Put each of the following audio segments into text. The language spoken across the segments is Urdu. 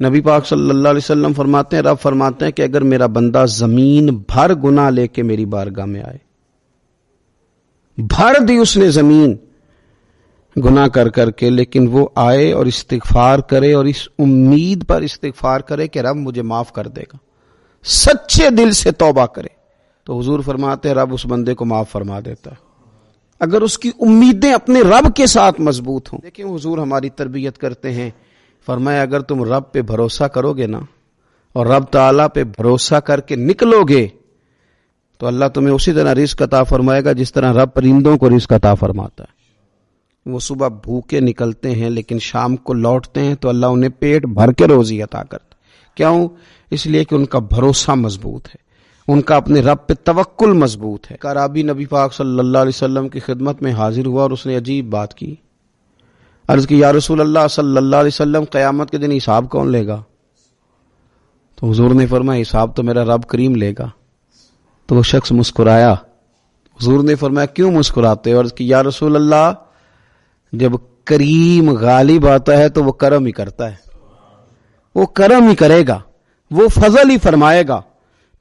نبی پاک صلی اللہ علیہ وسلم فرماتے ہیں، رب فرماتے ہیں کہ اگر میرا بندہ زمین بھر گناہ لے کے میری بارگاہ میں آئے، بھر دی اس نے زمین گناہ کر کر کے، لیکن وہ آئے اور استغفار کرے اور اس امید پر استغفار کرے کہ رب مجھے معاف کر دے گا، سچے دل سے توبہ کرے، تو حضور فرماتے ہیں رب اس بندے کو معاف فرما دیتا ہے، اگر اس کی امیدیں اپنے رب کے ساتھ مضبوط ہوں۔ دیکھیں حضور ہماری تربیت کرتے ہیں، فرمایا اگر تم رب پہ بھروسہ کرو گے نا اور رب تعالیٰ پہ بھروسہ کر کے نکلو گے تو اللہ تمہیں اسی طرح رزق عطا فرمائے گا جس طرح رب پرندوں کو رزق عطا فرماتا ہے۔ وہ صبح بھوکے نکلتے ہیں لیکن شام کو لوٹتے ہیں تو اللہ انہیں پیٹ بھر کے روزی عطا کرتا ہے۔ کیوں؟ اس لیے کہ ان کا بھروسہ مضبوط ہے، ان کا اپنے رب پہ توکل مضبوط ہے۔ عربی نبی پاک صلی اللہ علیہ وسلم کی خدمت میں حاضر ہوا اور اس نے عجیب بات کی، عرض کی یا رسول اللہ صلی اللہ علیہ وسلم قیامت کے دن حساب کون لے گا؟ تو حضور نے فرمایا حساب تو میرا رب کریم لے گا۔ تو وہ شخص مسکرایا، حضور نے فرمایا کیوں مسکراتے ہو؟ عرض کی یا رسول اللہ جب کریم غالب آتا ہے تو وہ کرم ہی کرتا ہے، وہ کرم ہی کرے گا، وہ فضل ہی فرمائے گا۔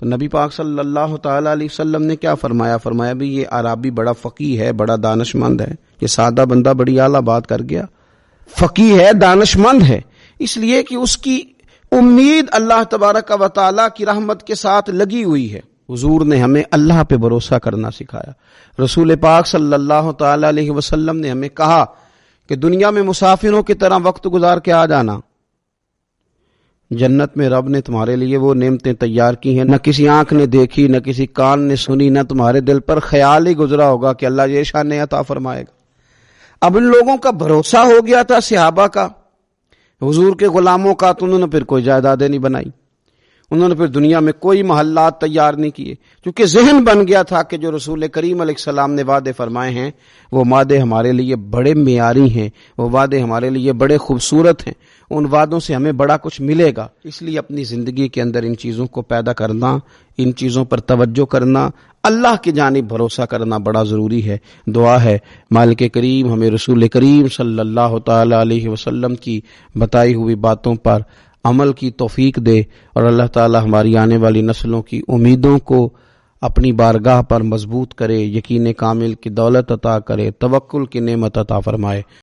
تو نبی پاک صلی اللہ تعالی علیہ وسلم نے کیا فرمایا؟ فرمایا بھی یہ عربی بڑا فقیہ ہے، بڑا دانش مند ہے، یہ سادہ بندہ بڑی اعلیٰ بات کر گیا، فقیہ ہے، دانش مند ہے، اس لیے کہ اس کی امید اللہ تبارک و تعالیٰ کی رحمت کے ساتھ لگی ہوئی ہے۔ حضور نے ہمیں اللہ پہ بھروسہ کرنا سکھایا۔ رسول پاک صلی اللہ تعالی علیہ وسلم نے ہمیں کہا کہ دنیا میں مسافروں کی طرح وقت گزار کے آ جانا، جنت میں رب نے تمہارے لیے وہ نعمتیں تیار کی ہیں، نہ کسی آنکھ نے دیکھی، نہ کسی کان نے سنی، نہ تمہارے دل پر خیال ہی گزرا ہوگا کہ اللہ یہ شان عطا فرمائے گا۔ اب ان لوگوں کا بھروسہ ہو گیا تھا، صحابہ کا، حضور کے غلاموں کا، تو انہوں نے پھر کوئی جائیدادیں نہیں بنائی، انہوں نے پھر دنیا میں کوئی محلات تیار نہیں کیے، کیونکہ ذہن بن گیا تھا کہ جو رسول کریم علیہ السلام نے وعدے فرمائے ہیں وہ وعدے ہمارے لیے بڑے معیاری ہیں، وہ وعدے ہمارے لیے بڑے خوبصورت ہیں، ان وعدوں سے ہمیں بڑا کچھ ملے گا۔ اس لیے اپنی زندگی کے اندر ان چیزوں کو پیدا کرنا، ان چیزوں پر توجہ کرنا، اللہ کی جانب بھروسہ کرنا بڑا ضروری ہے۔ دعا ہے مالک کریم ہمیں رسول کریم صلی اللہ تعالی علیہ وسلم کی بتائی ہوئی باتوں پر عمل کی توفیق دے، اور اللہ تعالی ہماری آنے والی نسلوں کی امیدوں کو اپنی بارگاہ پر مضبوط کرے، یقین کامل کی دولت عطا کرے، توکل کی نعمت عطا فرمائے۔